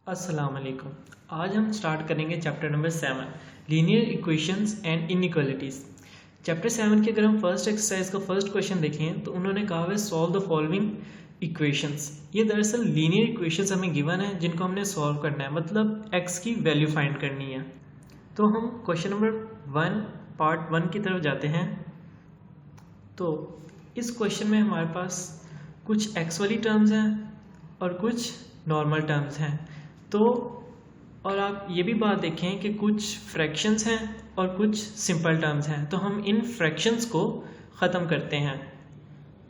अस्सलाम वालेकुम। आज हम स्टार्ट करेंगे chapter number 7 linear equations and inequalities. Chapter 7 के अगर हम फर्स्ट एक्सरसाइज का फर्स्ट क्वेश्चन देखें तो उन्होंने कहा है सॉल्व द फॉलोइंग इक्वेशंस। ये दरअसल लीनियर इक्वेशंस हमें गिवन है जिनको हमने सॉल्व करना है, मतलब एक्स की वैल्यू फाइंड करनी है। तो हम क्वेश्चन नंबर 1 पार्ट 1 की तरफ जाते हैं। तो इस क्वेश्चन में हमारे पास कुछ एक्स वाली टर्म्स हैं और कुछ नॉर्मल टर्म्स हैं। तो और आप ये भी बात देखें कि कुछ फ्रैक्शंस हैं और कुछ सिंपल टर्म्स हैं। तो हम इन फ्रैक्शंस को ख़त्म करते हैं।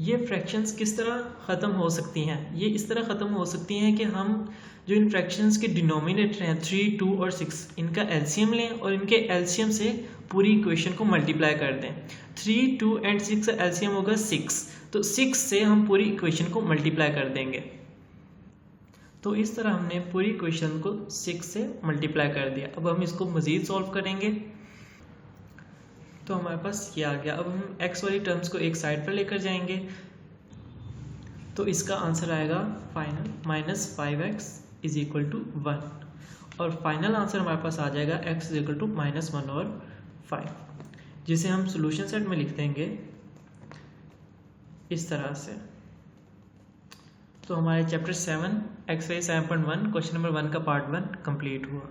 ये फ्रैक्शंस किस तरह ख़त्म हो सकती हैं? ये इस तरह ख़त्म हो सकती हैं कि हम जो इन फ्रैक्शंस के डिनोमिनेटर हैं 3, 2 और 6, इनका एलसीएम लें और इनके एलसीएम से पूरी इक्वेशन को मल्टीप्लाई कर दें। 3, 2 एंड 6 का एलसीएम होगा 6, तो 6 से हम पूरी इक्वेशन को मल्टीप्लाई कर देंगे। तो इस तरह हमने पूरी इक्वेशन को 6 से मल्टीप्लाई कर दिया। अब हम इसको मज़ीद सॉल्व करेंगे तो हमारे पास ये आ गया। अब हम एक्स वाली टर्म्स को एक साइड पर लेकर जाएंगे तो इसका आंसर आएगा final -5x is equal to 1 और फाइनल आंसर हमारे पास आ जाएगा x इज इक्वल टू -1 और 5, जिसे हम सोल्यूशन सेट में लिख देंगे इस तरह से। तो हमारे चैप्टर 7 एक्सरसाइज 7.1 क्वेश्चन नंबर 1 का पार्ट 1 कंप्लीट हुआ।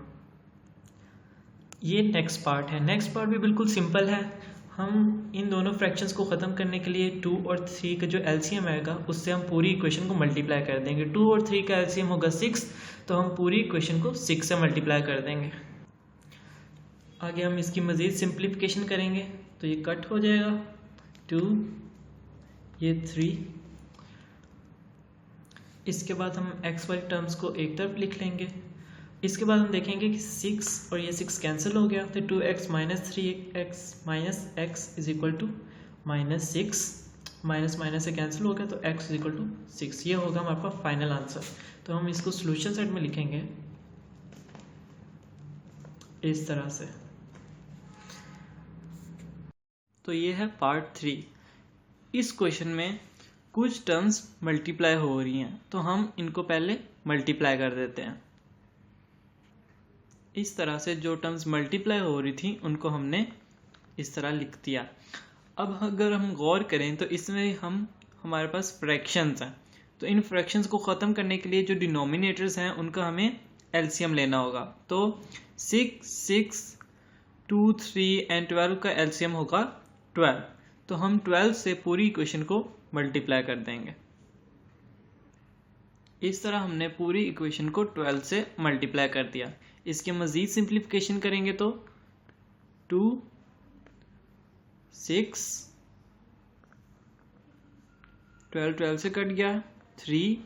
ये नेक्स्ट पार्ट है। नेक्स्ट पार्ट भी बिल्कुल सिंपल है। हम इन दोनों फ्रैक्शंस को ख़त्म करने के लिए 2 और 3 का जो एलसीएम आएगा उससे हम पूरी इक्वेशन को मल्टीप्लाई कर देंगे। 2 और 3 का एलसीएम होगा 6, तो हम पूरी इक्वेशन को 6 से मल्टीप्लाई कर देंगे। आगे हम इसकी मज़ीद सिंप्लीफिकेशन करेंगे तो ये कट हो जाएगा 2, ये 3। इसके बाद हम x वाली टर्म्स को एक तरफ लिख लेंगे। इसके बाद हम देखेंगे कि 6 और ये 6 कैंसिल हो गया, तो 2x minus 3x minus x is equal to -6, minus minus से कैंसिल हो गया तो x इज इक्वल टू 6। ये होगा हमारे पास फाइनल आंसर। तो हम इसको सोल्यूशन सेट में लिखेंगे इस तरह से। तो ये है पार्ट 3। इस क्वेश्चन में कुछ टर्म्स मल्टीप्लाई हो रही हैं तो हम इनको पहले मल्टीप्लाई कर देते हैं। इस तरह से जो टर्म्स मल्टीप्लाई हो रही थी उनको हमने इस तरह लिख दिया। अब अगर हम गौर करें तो इसमें हमारे पास फ्रैक्शंस हैं, तो इन फ्रैक्शंस को ख़त्म करने के लिए जो डिनोमिनेटर्स हैं उनका हमें एलसीएम लेना होगा। तो 6, 6, 2, 3 एंड 12 का एलसीएम होगा 12, तो हम 12 से पूरी इक्वेशन को मल्टीप्लाई कर देंगे। इस तरह हमने पूरी इक्वेशन को 12 से मल्टीप्लाई कर दिया। इसके मज़ीद सिंप्लीफिकेशन करेंगे तो 2, 6, 12 से कट गया, 3,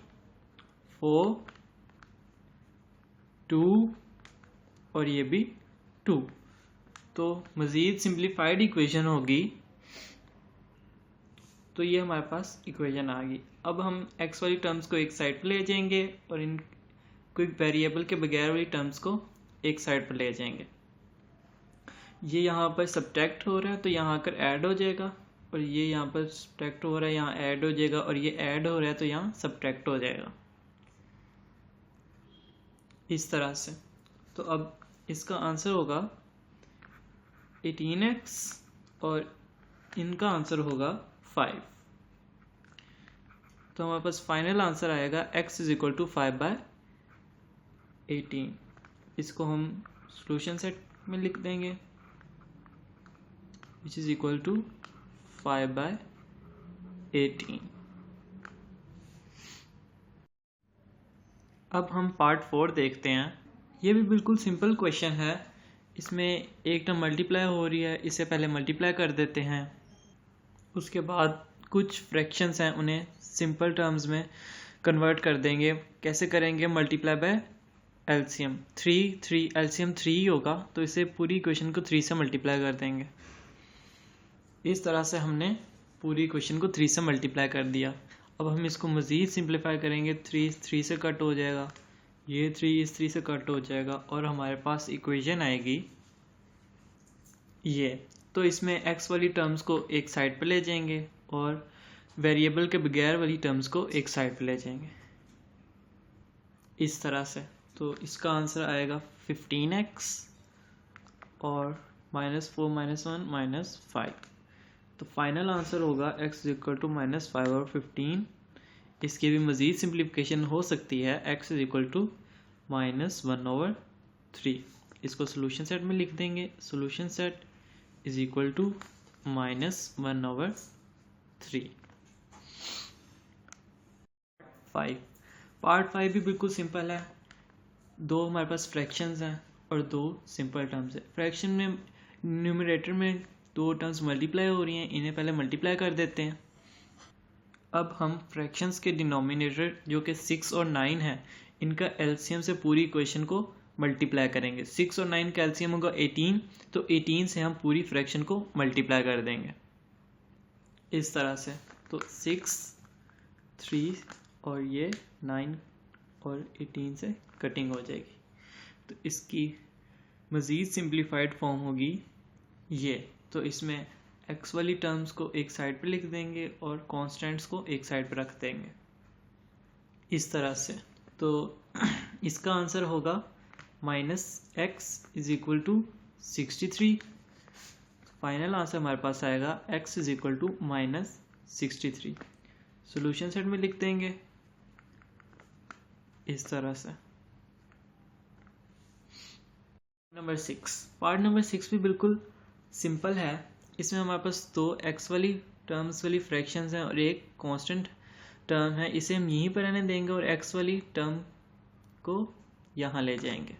4, 2 और ये भी 2, तो मज़ीद सिंप्लीफाइड इक्वेशन होगी। तो ये हमारे पास इक्वेशन आ गई। अब हम x वाली टर्म्स को एक साइड पर ले जाएंगे और इन क्विक वेरिएबल के बगैर वाली टर्म्स को एक साइड पर ले जाएंगे। ये यहाँ पर सब्ट्रैक्ट हो रहा है तो यहाँ आकर ऐड हो जाएगा, और ये यहाँ पर सब्ट्रैक्ट हो रहा है यहाँ ऐड हो जाएगा, और ये ऐड हो रहा है तो यहाँ सब्ट्रैक्ट हो जाएगा इस तरह से। तो अब इसका आंसर होगा 18x और इनका आंसर होगा 5। तो हमारे पास फाइनल आंसर आएगा x इज इक्वल टू 5/18। इसको हम सॉल्यूशन सेट में लिख देंगे विच इज इक्वल टू 5/18। अब हम पार्ट 4 देखते हैं। ये भी बिल्कुल सिंपल क्वेश्चन है। इसमें एक टर्म मल्टीप्लाई हो रही है, इससे पहले मल्टीप्लाई कर देते हैं। उसके बाद कुछ फ्रैक्शंस हैं उन्हें सिंपल टर्म्स में कन्वर्ट कर देंगे। कैसे करेंगे? Multiply by LCM. 3 एलसीएम 3 ही होगा, तो इसे पूरी इक्वेशन को 3 से मल्टीप्लाई कर देंगे। इस तरह से हमने पूरी इक्वेशन को 3 से मल्टीप्लाई कर दिया। अब हम इसको मज़ीद सिंप्लीफाई करेंगे। 3 से कट हो जाएगा, ये 3 इस 3 से कट हो जाएगा और हमारे पास इक्वेशन आएगी ये। तो इसमें x वाली टर्म्स को एक साइड पर ले जाएंगे और वेरिएबल के बगैर वाली टर्म्स को एक साइड पर ले जाएंगे इस तरह से। तो इसका आंसर आएगा 15x और -4 -1 -5। तो फाइनल आंसर होगा x इक्वल टू -5 और 15। इसकी भी मज़ीद सिंप्लीफिकेशन हो सकती है, x इक्वल टू -1/3। इसको सोल्यूशन सेट में लिख देंगे। Solution set is equal to -1/3। Part 5 भी बिल्कुल सिंपल है। दो हमारे पास फ्रैक्शंस हैं और दो सिंपल टर्म्स है। फ्रैक्शन में न्यूमरेटर में दो टर्म्स मल्टीप्लाई हो रही हैं, इन्हें पहले मल्टीप्लाई कर देते हैं। अब हम फ्रैक्शंस के डिनोमिनेटर जो कि 6 और 9 है, इनका एलसीएम से पूरी इक्वेशन को मल्टीप्लाई करेंगे। 6 और 9 का एलसीएम होगा 18, तो 18 से हम पूरी फ्रैक्शन को मल्टीप्लाई कर देंगे इस तरह से। तो 6, 3 और ये 9 और 18 से कटिंग हो जाएगी। तो इसकी मज़ीद सिंप्लीफाइड फॉर्म होगी ये। तो इसमें x वाली टर्म्स को एक साइड पे लिख देंगे और कांस्टेंट्स को एक साइड पे रख देंगे इस तरह से। तो इसका आंसर होगा -x is equal to 63। Final answer हमारे पास आएगा x is equal to -63। Solution set में लिख देंगे इस तरह से। नंबर 6, पार्ट नंबर 6 भी बिल्कुल सिंपल है। इसमें हमारे पास दो x वाली टर्म्स वाली फ्रैक्शंस हैं और एक कांस्टेंट टर्म है। इसे हम यहीं पर रहने देंगे और x वाली टर्म को यहाँ ले जाएंगे।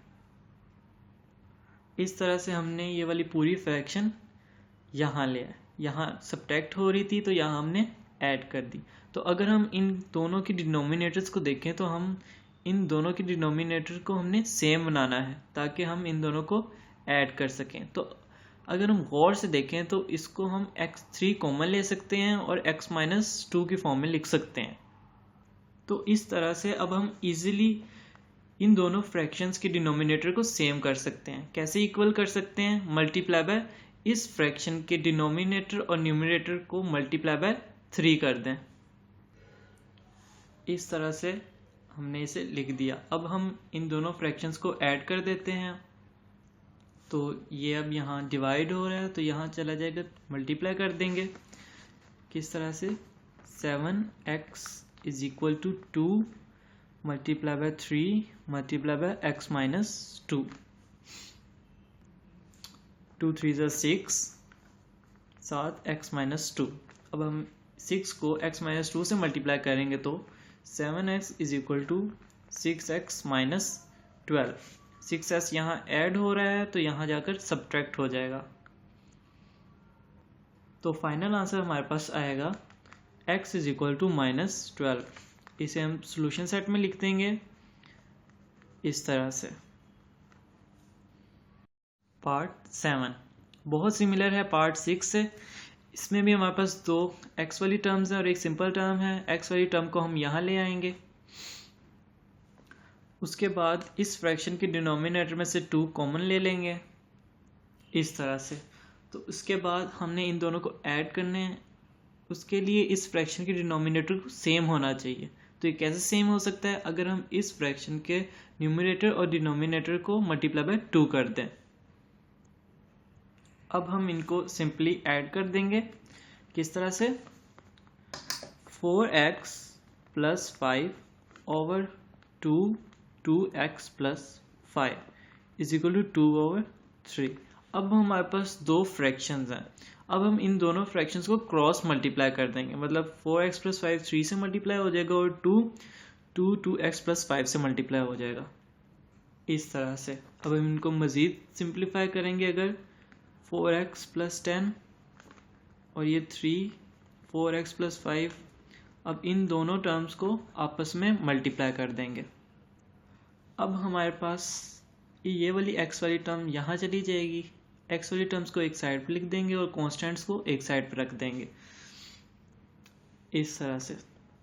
इस तरह से हमने ये वाली पूरी फ्रैक्शन यहाँ ले आए। यहाँ सब्ट्रैक्ट हो रही थी तो यहाँ हमने ऐड कर दी। तो अगर हम इन दोनों की डिनोमिनेटर्स को देखें तो हम इन दोनों की डिनोमिनेटर को हमने सेम बनाना है ताकि हम इन दोनों को ऐड कर सकें। तो अगर हम गौर से देखें तो इसको हम x3 कॉमन ले सकते हैं और x-2 की फॉर्म में लिख सकते हैं। तो इस तरह से अब हम इजीली इन दोनों फ्रैक्शंस के डिनोमिनेटर को सेम कर सकते हैं। कैसे इक्वल कर सकते हैं? मल्टीप्लाई बाय इस फ्रैक्शन के डिनोमिनेटर और न्यूमरेटर को मल्टीप्लाई बाय 3 कर दें। इस तरह से हमने इसे लिख दिया। अब हम इन दोनों फ्रैक्शंस को ऐड कर देते हैं। तो ये अब यहाँ डिवाइड हो रहा है तो यहाँ चला जाएगा, मल्टीप्लाई कर देंगे किस तरह से। 7x is equal to 2 multiply by 3 multiply by x-2। 2 3 6, 7 x-2। अब हम 6 को x-2 से मल्टीप्लाई करेंगे तो 7x is equal to 6x-12। 6s यहाँ ऐड हो रहा है तो यहाँ जाकर सब्ट्रैक्ट हो जाएगा। तो फाइनल आंसर हमारे पास आएगा x इज इक्वल टू -12। इसे हम सॉल्यूशन सेट में लिख देंगे इस तरह से। पार्ट 7 बहुत सिमिलर है पार्ट 6 से। इसमें भी हमारे पास दो x वाली टर्म्स हैं और एक सिंपल टर्म है। x वाली टर्म को हम यहाँ ले आएंगे। उसके बाद इस फ्रैक्शन के डिनोमिनेटर में से 2 कॉमन ले लेंगे इस तरह से। तो उसके बाद हमने इन दोनों को ऐड करने हैं। उसके लिए इस फ्रैक्शन के डिनोमिनेटर को सेम होना चाहिए। तो ये कैसे सेम हो सकता है? अगर हम इस फ्रैक्शन के न्यूमरेटर और डिनोमिनेटर को मल्टीप्लाई बाय 2 कर दें। अब हम इनको सिंपली ऐड कर देंगे किस तरह से। 4x + 5 over 2x + 5 is equal to 2/3। अब हमारे पास दो फ्रैक्शंस हैं। अब हम इन दोनों फ्रैक्शंस को क्रॉस मल्टीप्लाई कर देंगे। मतलब 4x + 5 3 से मल्टीप्लाई हो जाएगा और 2x + 5 से मल्टीप्लाई हो जाएगा इस तरह से। अब हम इनको मज़ीद सिंप्लीफाई करेंगे। अगर 4x + 10 और ये 3 4x + 5, अब इन दोनों टर्म्स को आपस में मल्टीप्लाई कर देंगे। अब हमारे पास ये वाली x वाली टर्म यहाँ चली जाएगी। x वाली टर्म्स को एक साइड पर लिख देंगे और कॉन्स्टेंट्स को एक साइड पर रख देंगे इस तरह से।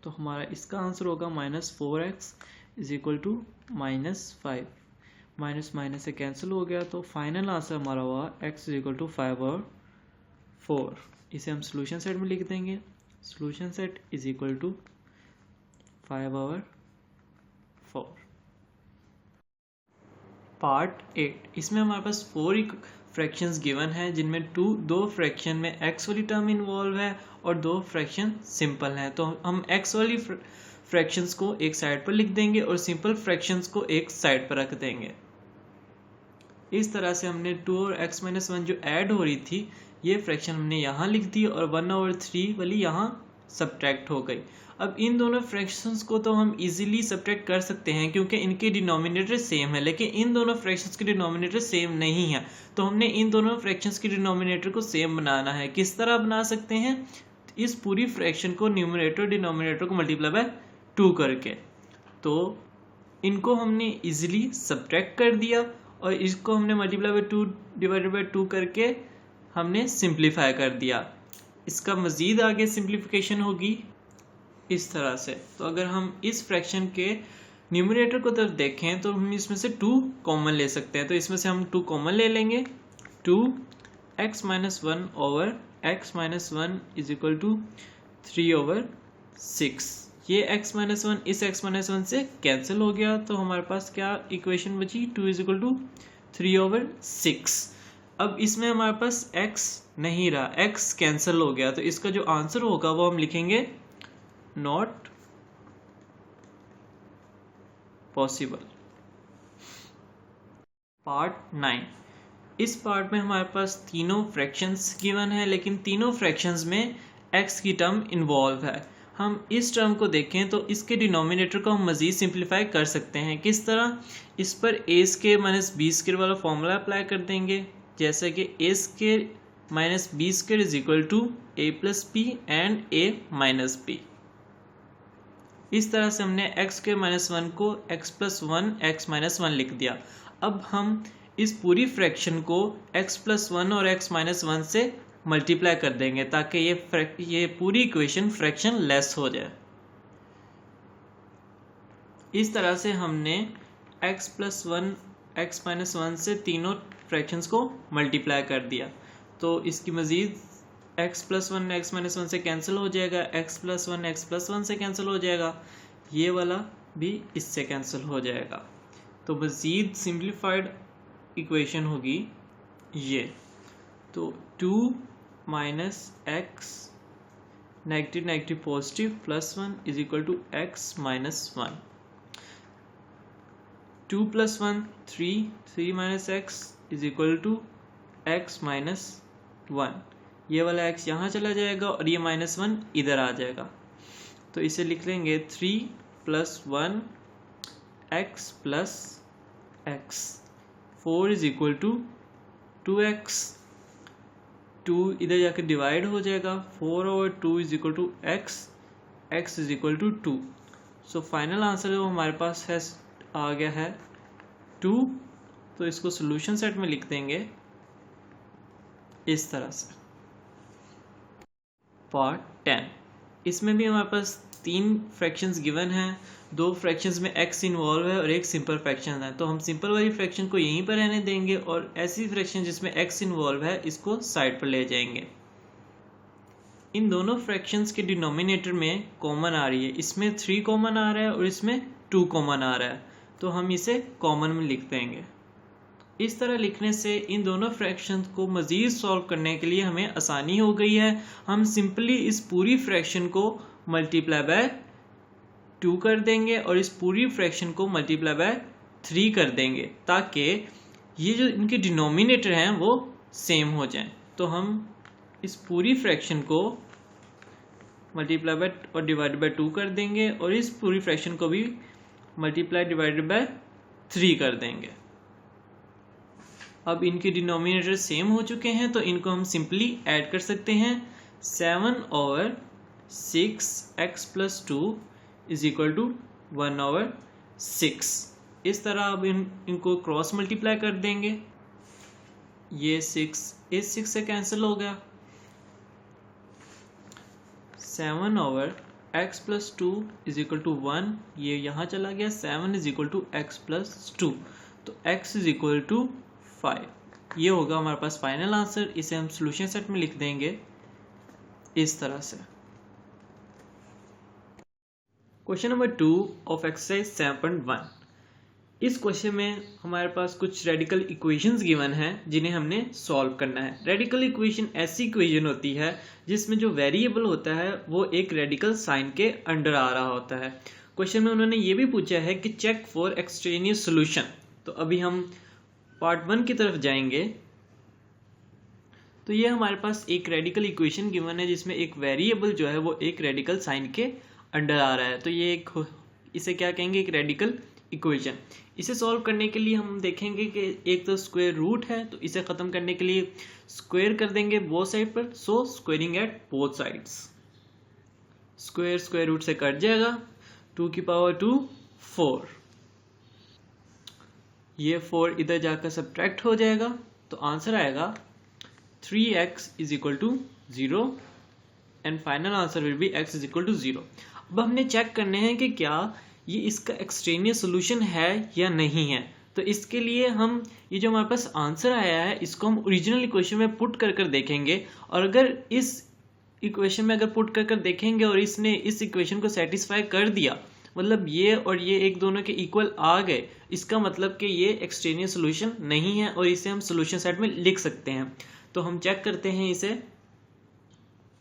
तो हमारा इसका आंसर होगा -4x is equal to -5। Minus minus से कैंसिल हो गया तो फाइनल आंसर हमारा हुआ x इज इक्वल टू 5/4। इसे हम सोल्यूशन सेट में लिख देंगे। Solution set is equal to 5/4। Part 8 इसमें हमारे पास 4 फ्रैक्शंस गिवन है जिनमें दो फ्रैक्शन में x वाली टर्म इन्वॉल्व है और 2 फ्रैक्शन सिंपल हैं। तो हम x वाली फ्रैक्शंस को एक साइड पर लिख देंगे और सिंपल फ्रैक्शंस को एक साइड पर रख देंगे। इस तरह से हमने 2 और x-1 जो ऐड हो रही थी ये फ्रैक्शन हमने यहाँ लिख दी और 1/3 वाली यहाँ सब्ट्रैक्ट हो गई। अब इन दोनों फ्रैक्शंस को तो हम इजीली सब्ट्रैक्ट कर सकते हैं क्योंकि इनके डिनोमिनेटर सेम है, लेकिन इन दोनों फ्रैक्शंस के डिनोमिनेटर सेम नहीं है। तो हमने इन दोनों फ्रैक्शंस के डिनोमिनेटर को सेम बनाना है। किस तरह बना सकते हैं? इस पूरी फ्रैक्शन को न्यूमरेटर डिनोमिनेटर को मल्टीप्लाई बाय 2 करके। तो इनको हमने इजीली सब्ट्रैक्ट कर दिया और इसको हमने मल्टीप्लाई बाय 2 डिवाइडेड बाय 2 करके हमने सिंप्लीफाई कर दिया। इसका मज़ीद आगे सिंप्लीफिकेशन होगी इस तरह से। तो अगर हम इस फ्रैक्शन के न्यूमरेटर को तरफ देखें तो हम इसमें से 2 कॉमन ले सकते हैं। तो इसमें से हम 2 कॉमन ले लेंगे। 2x-1 over x-1 is equal to 3/6। ये x-1 इस x-1 से कैंसिल हो गया तो हमारे पास क्या इक्वेशन बची? 2 इज इक्वल टू 3/6। अब इसमें हमारे पास x नहीं रहा, x कैंसिल हो गया, तो इसका जो आंसर होगा वो हम लिखेंगे नॉट पॉसिबल। पार्ट 9 इस पार्ट में हमारे पास तीनों फ्रैक्शंस गिवन है, लेकिन तीनों फ्रैक्शंस में x की टर्म इन्वॉल्व है। हम इस टर्म को देखें तो इसके डिनोमिनेटर को हम मज़ीद सिंप्लीफाई कर सकते हैं। किस तरह? इस पर a square minus b square वाला फॉर्मूला अप्लाई कर देंगे, जैसे कि a square minus b square is equal to a plus b and a minus b। इस तरह से हमने x स्क्वायर माइनस 1 को x प्लस 1 x माइनस 1 लिख दिया। अब हम इस पूरी फ्रैक्शन को x प्लस 1 और x माइनस 1 से मल्टीप्लाई कर देंगे ताकि ये पूरी इक्वेशन फ्रैक्शन लेस हो जाए। इस तरह से हमने x प्लस 1 x माइनस 1 से तीनों फ्रैक्शंस को मल्टीप्लाई कर दिया। तो इसकी मज़ीद x प्लस 1 x माइनस 1 से कैंसिल हो जाएगा, x प्लस 1 x प्लस 1 से कैंसिल हो जाएगा, ये वाला भी इससे कैंसिल हो जाएगा। तो मज़ीद सिंप्लीफाइड इक्वेशन होगी ये। तो 2 minus x negative negative positive plus 1 is equal to x minus 1। 2 plus 1 3 minus x is equal to x minus 1। ये वाला x यहाँ चला जाएगा और ये माइनस 1 इधर आ जाएगा। तो इसे लिख लेंगे 3 plus 1 x plus x। 4 is equal to 2x। 2 इधर जाकर डिवाइड हो जाएगा। 4/2 is equal to x is equal to 2। So final answer जो हमारे पास है आ गया है 2। तो इसको सोल्यूशन सेट में लिख देंगे इस तरह से। पार्ट 10 इसमें भी हमारे पास 3 फ्रैक्शंस गिवन हैं। 2 फ्रैक्शंस में x इन्वॉल्व है और एक सिंपल फ्रैक्शन है। तो हम सिंपल वाली फ्रैक्शन को यहीं पर रहने देंगे और ऐसी फ्रैक्शन जिसमें x इन्वॉल्व है इसको साइड पर ले जाएंगे। इन दोनों फ्रैक्शंस के डिनोमिनेटर में कॉमन आ रही है, इसमें 3 कॉमन आ रहा है और इसमें 2 कॉमन आ रहा है, तो हम इसे कॉमन में लिख देंगे। इस तरह लिखने से इन दोनों फ्रैक्शंस को मज़ीद सॉल्व करने के लिए हमें आसानी हो गई है। हम सिंपली इस पूरी फ्रैक्शन को मल्टीप्लाई बाय 2 कर देंगे और इस पूरी फ्रैक्शन को मल्टीप्लाई बाय 3 कर देंगे ताकि ये जो इनके डिनोमिनेटर हैं वो सेम हो जाएं। तो हम इस पूरी फ्रैक्शन को मल्टीप्लाई बाय और डिवाइड बाय 2 कर देंगे और इस पूरी फ्रैक्शन को भी मल्टीप्लाई डिवाइडेड बाय 3 कर देंगे। अब इनके डिनोमिनेटर सेम हो चुके हैं तो इनको हम सिंपली ऐड कर सकते हैं। 7/6 x plus 2 is equal to 1/6। इस तरह अब इनको क्रॉस मल्टीप्लाई कर देंगे। ये 6 इस 6 से कैंसिल हो गया। 7/x plus 2 is equal to 1, ये यहाँ चला गया। 7 is equal to x plus 2, तो x इज इक्वल टू 5। ये होगा हमारे पास फाइनल आंसर। इसे हम सॉल्यूशन सेट में लिख देंगे इस तरह से। Question number 2 of exercise 7.1। इस क्वेश्चन में हमारे पास कुछ रेडिकल इक्वेशंस गिवन हैं जिन्हें हमने सॉल्व करना है। रेडिकल इक्वेशन ऐसी इक्वेशन होती है जिसमें जो वेरिएबल होता है वो एक रेडिकल साइन के अंडर आ रहा होता है। क्वेश्चन में उन्होंने ये भी पूछा है कि चेक फॉर एक्सट्रेनियस सॉल्यूशन। तो अभी हम पार्ट 1 की तरफ जाएंगे। तो ये हमारे पास एक रेडिकल इक्वेशन गिवन है जिसमें एक वेरिएबल जो है वो एक रेडिकल साइन के अंडर आ रहा है। तो ये इसे क्या कहेंगे, एक रेडिकल इक्वेशन। इसे सॉल्व करने के लिए हम देखेंगे कि एक तो स्क्वायर रूट है, तो इसे खत्म करने के लिए स्क्वायर कर देंगे बोथ साइड पर। So squaring at both sides, square square root से कट जाएगा, 2 की पावर 2 4, ये 4 इधर जाकर सब्ट्रैक्ट हो जाएगा। तो आंसर आएगा 3x is equal to 0 and final answer will be x is equal to 0। अब हमने चेक करने हैं कि क्या ये इसका एक्सट्रेनियस सॉल्यूशन है या नहीं है। तो इसके लिए हम ये जो हमारे पास आंसर आया है इसको हम ओरिजिनल इक्वेशन में पुट कर कर देखेंगे, और अगर इस इक्वेशन में अगर पुट कर कर देखेंगे और इसने इस इक्वेशन को सेटिस्फाई कर दिया, मतलब ये और ये एक दोनों के इक्वल आ गए, इसका मतलब कि ये एक्सट्रेनियस सॉल्यूशन नहीं है और इसे हम सॉल्यूशन सेट में लिख सकते हैं। तो हम चेक करते हैं इसे।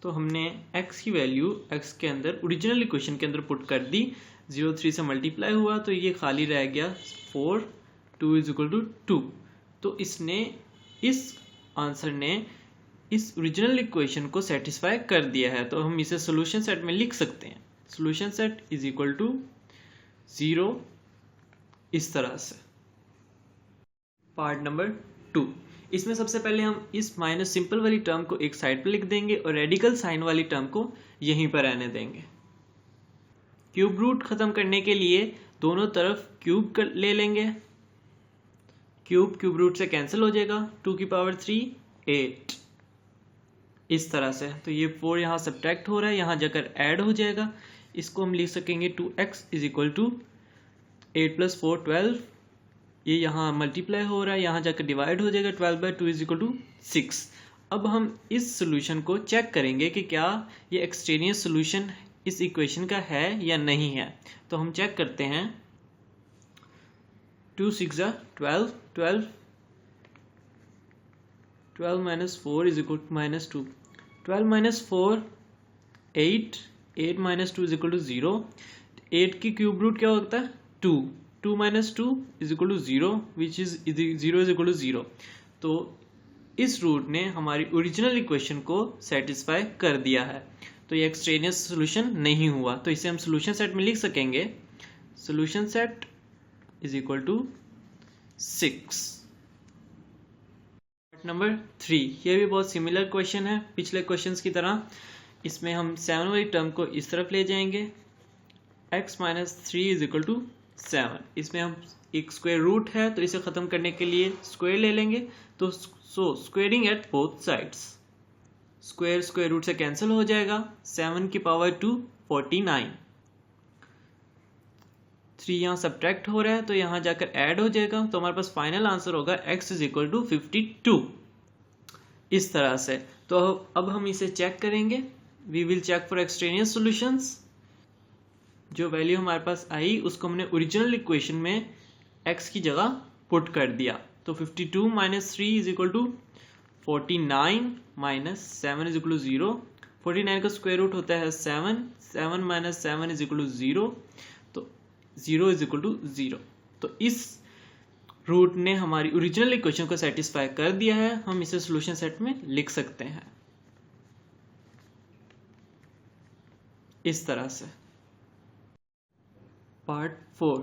तो हमने x की वैल्यू x के अंदर ओरिजिनल इक्वेशन के अंदर पुट कर दी, 0 3 से मल्टीप्लाई हुआ तो ये खाली रह गया 4, 2 इज इक्वल टू 2। तो इसने, इस आंसर ने इस ओरिजिनल इक्वेशन को सेटिस्फाई कर दिया है। तो हम इसे सॉल्यूशन सेट में लिख सकते हैं, solution set is equal to 0 इस तरह से। पार्ट नंबर 2, इसमें सबसे पहले हम इस माइनस सिंपल वाली टर्म को एक साइड पर लिख देंगे और रेडिकल साइन वाली टर्म को यहीं पर रहने देंगे। क्यूब रूट खत्म करने के लिए दोनों तरफ क्यूब ले लेंगे, क्यूब रूट से कैंसिल हो जाएगा, 2 की पावर 3 8 इस तरह से। तो ये 4 यहाँ सब्ट्रैक्ट हो रहा है, यहाँ जाकर ऐड हो जाएगा। इसको हम लिख सकेंगे 2x इज इक्वल टू 8 + 4 12, ये यहाँ मल्टीप्लाई हो रहा है, यहाँ जाकर डिवाइड हो जाएगा, 12/2 इज इक्वल टू 6। अब हम इस सोल्यूशन को चेक करेंगे कि क्या ये एक्सट्रेनियस सोल्यूशन इस इक्वेशन का है या नहीं है। तो हम चेक करते हैं, 2 6 12, 12 12 - 4 is equal to -2, 12 - 4 8, 8 - 2 is equal to 0। 8 की क्यूब रूट क्या होता है 2, 2 - 2 is equal to 0 which is 0 is equal to 0। तो इस रूट ने हमारी ओरिजिनल इक्वेशन को सेटिस्फाई कर दिया है, तो ये एक्सट्रेनियस सॉल्यूशन नहीं हुआ। तो इसे हम सॉल्यूशन सेट में लिख सकेंगे, solution set is equal to 6। Number 3, ये भी बहुत सिमिलर क्वेश्चन है पिछले क्वेश्चंस की तरह। इसमें हम 7 वाली टर्म को इस तरफ ले जाएंगे, x - 3 इज इक्वल टू 7। इसमें हम एक स्क्वायर रूट है तो इसे खत्म करने के लिए स्क्वायर ले लेंगे। तो squaring at both sides, square square root से कैंसिल हो जाएगा, 7 की पावर 2 49, 3 यहाँ सब्ट्रैक्ट हो रहा है तो यहाँ जाकर ऐड हो जाएगा। तो हमारे पास फाइनल आंसर होगा x इज इक्वल टू 52 इस तरह से। तो अब हम इसे चेक करेंगे, we will check for extraneous solutions. जो वैल्यू हमारे पास आई उसको हमने ओरिजिनल इक्वेशन में x की जगह पुट कर दिया। तो 52 - 3 is equal to 49 - 7 is equal to 0। 49 का स्क्वायर रूट होता है 7, 7 - 7 इज इक्वल टू 0, तो 0 इज इक्वल टू 0। तो इस रूट ने हमारी ओरिजिनल इक्वेशन को सेटिस्फाई कर दिया है, हम इसे सॉल्यूशन सेट में लिख सकते हैं इस तरह से। पार्ट 4,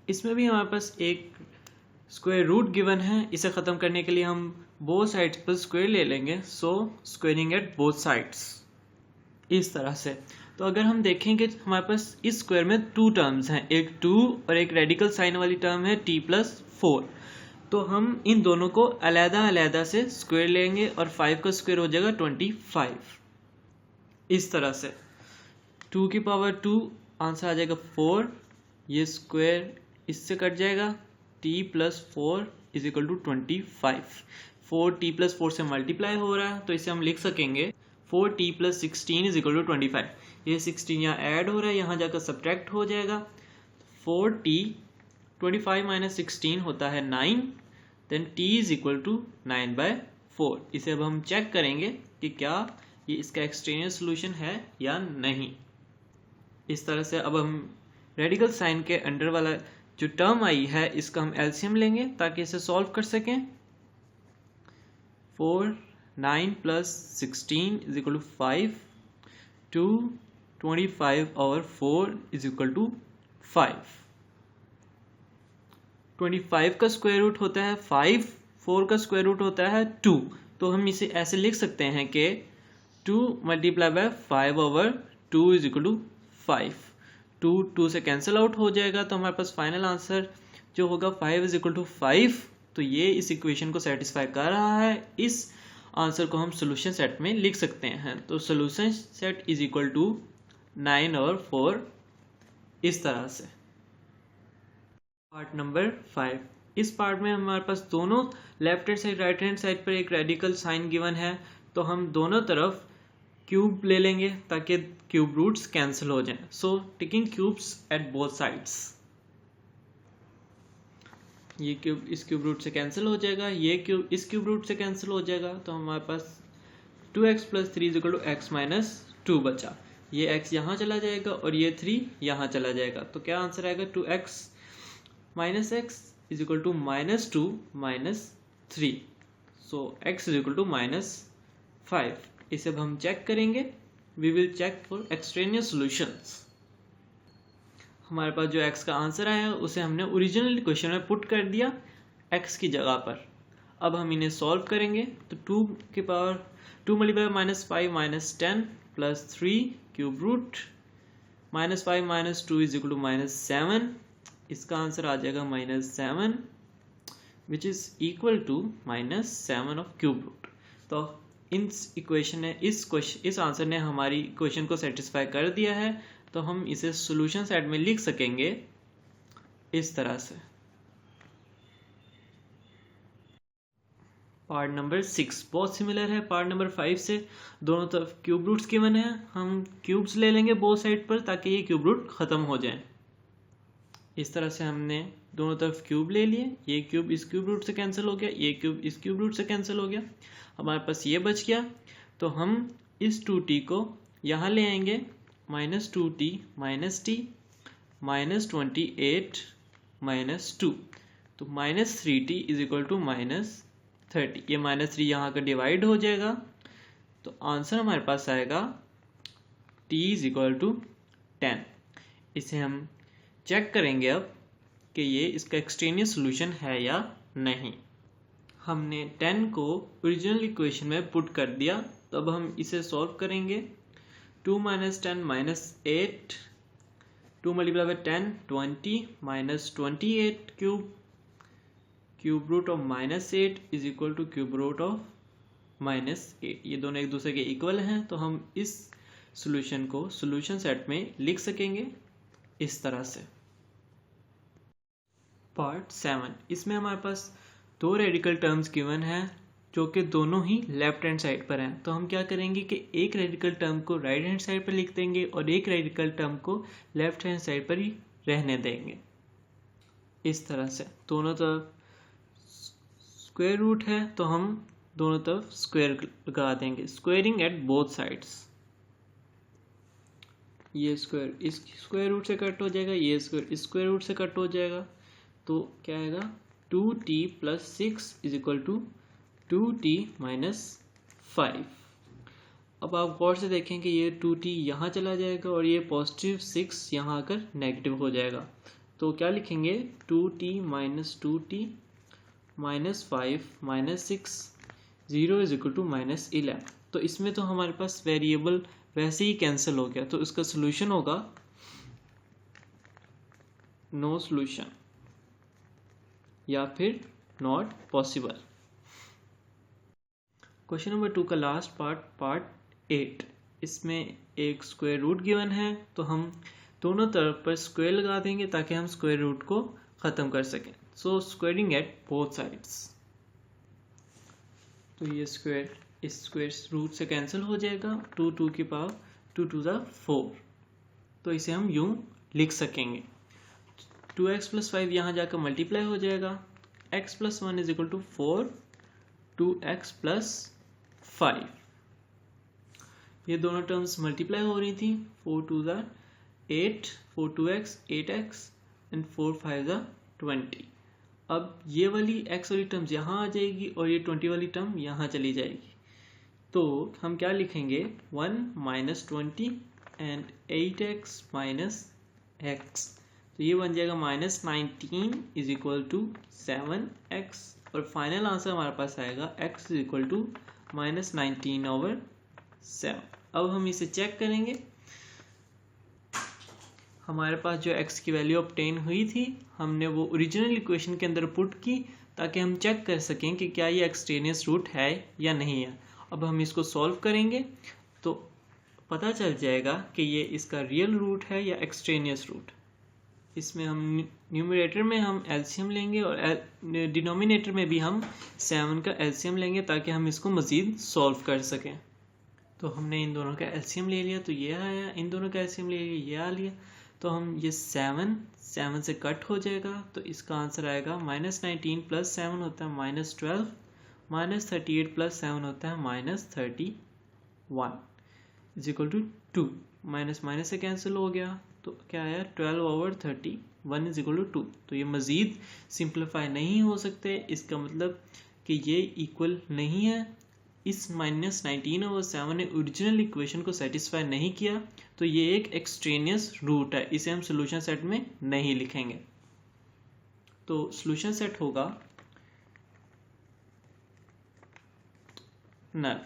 इसमें भी हमारे पास एक स्क्वायर रूट गिवन है, इसे ख़त्म करने के लिए हम बोथ साइड्स पर स्क्वायर ले लेंगे। सो स्क्वायरिंग एट बोथ साइड्स इस तरह से। तो अगर हम देखेंगे तो हमारे पास इस स्क्वायर में 2 टर्म्स हैं, एक 2 और एक रेडिकल साइन वाली टर्म है t + 4। तो हम इन दोनों को अलग-अलग से स्क्वायर लेंगे और 5 का स्क्वायर हो जाएगा 25 इस तरह से। 2 की पावर 2 आंसर आ जाएगा 4, ये स्क्वायर इससे कट जाएगा, t + 4 is equal to 25। 4t + 4 से मल्टीप्लाई हो रहा है तो इसे हम लिख सकेंगे 4t + 16 इज इक्वल टू 25। ये 16 यहाँ ऐड हो रहा है, यहाँ जाकर सब्ट्रैक्ट हो जाएगा, 4t 25 माइनस 16 होता है 9, then t is equal to 9/4। इसे अब हम चेक करेंगे कि क्या ये इसका एक्सट्रेनियस सोल्यूशन है या नहीं। इस तरह से अब हम रेडिकल साइन के अंडर वाला जो टर्म आई है इसका हम एलसीएम लेंगे ताकि इसे सॉल्व कर सकें। 4 9 प्लस 16 इज इक्वल टू 5, 2 25 और 4 इज इक्वल टू 5। 25 का स्क्वायर रूट होता है 5, 4 का स्क्वायर रूट होता है 2। तो हम इसे ऐसे लिख सकते हैं कि 2 multiply by 5 over 2 is equal to 5। 2 से कैंसिल आउट हो जाएगा, तो हमारे पास फाइनल आंसर जो होगा 5 इज इक्वल टू 5। तो ये इस इक्वेशन को सेटिस्फाई कर रहा है। इस आंसर को हम सोल्यूशन सेट में लिख सकते हैं। तो solution set is equal to 9 और 4 इस तरह से। पार्ट नंबर 5, इस पार्ट में हमारे पास दोनों left hand side right hand side पर एक रेडिकल साइन गिवन है। तो हम दोनों तरफ क्यूब ले लेंगे ताकि क्यूब रूट्स कैंसिल हो जाएं। So taking cubes eight both sides, ये क्यूब इस क्यूब रूट से कैंसिल हो जाएगा, ये क्यूब इस क्यूब रूट से कैंसिल हो जाएगा। तो हमारे पास 2x plus 3 is equal to x minus 2 बचा। ये x यहाँ चला जाएगा और ये 3 यहाँ चला जाएगा। तो क्या आंसर आएगा 2x minus x is equal to minus 2 minus 3। So x is equal to minus 5। इसे अब हम चेक करेंगे। We will check for extraneous solutions. हमारे पास जो x का आंसर आया उसे हमने ओरिजिनल क्वेश्चन में पुट कर दिया x की जगह पर। अब हम इन्हें सॉल्व करेंगे। तो 2 की power 2 multiply minus 5 minus 10 plus 3 cube root minus 5 minus 2 is equal to minus 7। इसका आंसर आ जाएगा minus 7 which is equal to minus 7 of cube root. तो इस इक्वेशन ने इस आंसर ने हमारी इक्वेशन को सेटिस्फाई कर दिया है। तो हम इसे सॉल्यूशन सेट में लिख सकेंगे इस तरह से। पार्ट नंबर 6 बहुत सिमिलर है पार्ट नंबर 5 से। दोनों तरफ क्यूब रूट्स गिवन है। हम क्यूब्स ले लेंगे बोथ साइड पर ताकि ये क्यूब रूट खत्म हो जाए। इस तरह से हमने दोनों तरफ क्यूब ले लिए। ये क्यूब इस क्यूब रूट से कैंसिल हो गया, ये क्यूब इस क्यूब रूट से कैंसिल हो गया। हमारे पास ये बच गया। तो हम इस 2t को यहाँ ले आएंगे, minus 2t minus t minus 28 minus 2। तो minus 3t is equal to minus 30। ये माइनस 3 यहाँ का डिवाइड हो जाएगा। तो आंसर हमारे पास आएगा t इज इक्वल टू 10। इसे हम चेक करेंगे अब कि ये इसका एक्सट्रेनियस सॉल्यूशन है या नहीं। हमने 10 को ओरिजिनल इक्वेशन में पुट कर दिया। तो अब हम इसे सॉल्व करेंगे। 2 minus 10 minus 8, 2 multiply by 10 20 minus 28 cube root of minus 8 is equal to cube root of minus 8। ये दोनों एक दूसरे के इक्वल हैं। तो हम इस सॉल्यूशन को सॉल्यूशन सेट में लिख सकेंगे इस तरह से। पार्ट 7, इसमें हमारे पास दो रेडिकल टर्म्स गिवन हैं जो कि दोनों ही लेफ्ट हैंड साइड पर हैं। तो हम क्या करेंगे कि एक रेडिकल टर्म को राइट हैंड साइड पर लिख देंगे और एक रेडिकल टर्म को लेफ्ट हैंड साइड पर ही रहने देंगे इस तरह से। दोनों तरफ स्क्वायर रूट है तो हम दोनों तरफ स्क्वायर लगा देंगे, स्क्वायरिंग एट बोथ साइड्स। ये स्क्वायर इस स्क्वायर रूट से कट हो जाएगा, ये स्क्वायर इस स्क्वायर रूट से कट हो जाएगा। तो क्या आएगा 2t plus 6 is equal to 2t minus 5। अब आप गौर से देखें कि ये 2t यहाँ चला जाएगा और ये पॉजिटिव 6 यहाँ आकर नेगेटिव हो जाएगा। तो क्या लिखेंगे 2t minus 2t minus 5 minus 6 0 is equal to minus 11। तो इसमें तो हमारे पास वेरिएबल वैसे ही कैंसिल हो गया। तो इसका सोल्यूशन होगा नो सोल्यूशन या फिर नॉट पॉसिबल। क्वेश्चन नंबर 2 का लास्ट पार्ट 8, इसमें एक स्क्वायर रूट गिवन है। तो हम दोनों तरफ पर स्क्वायर लगा देंगे ताकि हम स्क्वायर रूट को ख़त्म कर सकें। सो स्क्वायरिंग एट बोथ साइड्स। तो ये स्क्वायर इस स्क्वायर रूट से कैंसिल हो जाएगा। 2 की पावर 2 × 4। तो इसे हम यूं लिख सकेंगे। 2x प्लस 5 यहाँ जाकर मल्टीप्लाई हो जाएगा, x plus 1 is equal to 4, 2x plus 5, ये दोनों टर्म्स मल्टीप्लाई हो रही थी, 4 2 ज़ा 8, 4 2x 8x एंड 4 5 ज़ा 20। अब ये वाली x वाली टर्म्स यहाँ आ जाएगी और ये 20 वाली टर्म यहाँ चली जाएगी, तो हम क्या लिखेंगे 1 minus 20 and 8x minus x, तो ये बन जाएगा minus 19 is equal to 7x, और फाइनल आंसर हमारे पास आएगा x is equal to minus 19/7। अब हम इसे चेक करेंगे, हमारे पास जो x की वैल्यू ऑब्टेन हुई थी हमने वो ओरिजिनल इक्वेशन के अंदर पुट की ताकि हम चेक कर सकें कि क्या ये एक्सट्रेनियस रूट है या नहीं है। अब हम इसको सॉल्व करेंगे तो पता चल जाएगा कि ये इसका रियल रूट है या एक्सट्रेनियस रूट। इसमें हम न्यूमरेटर में हम एलसीएम लेंगे और डिनोमिनेटर में भी हम 7 का एलसीएम लेंगे ताकि हम इसको मज़ीद सॉल्व कर सकें। तो हमने इन दोनों का एलसीएम ले लिया तो ये आया, इन दोनों का एलसीएम ले लिया ये आ लिया, तो हम ये 7 से कट हो जाएगा, तो इसका आंसर आएगा माइनस 19 प्लस 7 होता है माइनस 12, माइनस 38 प्लस 7 होता है minus 31 is equal to 2, minus minus से कैंसिल हो गया तो क्या आया 12/31 इज इक्वल टू 2। तो ये मज़ीद सिंप्लीफाई नहीं हो सकते, इसका मतलब कि ये इक्वल नहीं है। इस माइनस 19/7 ने ओरिजिनल इक्वेशन को सेटिस्फाई नहीं किया, तो ये एक एक्सट्रेनियस रूट है, इसे हम सोल्यूशन सेट में नहीं लिखेंगे। तो सोल्यूशन सेट होगा नल।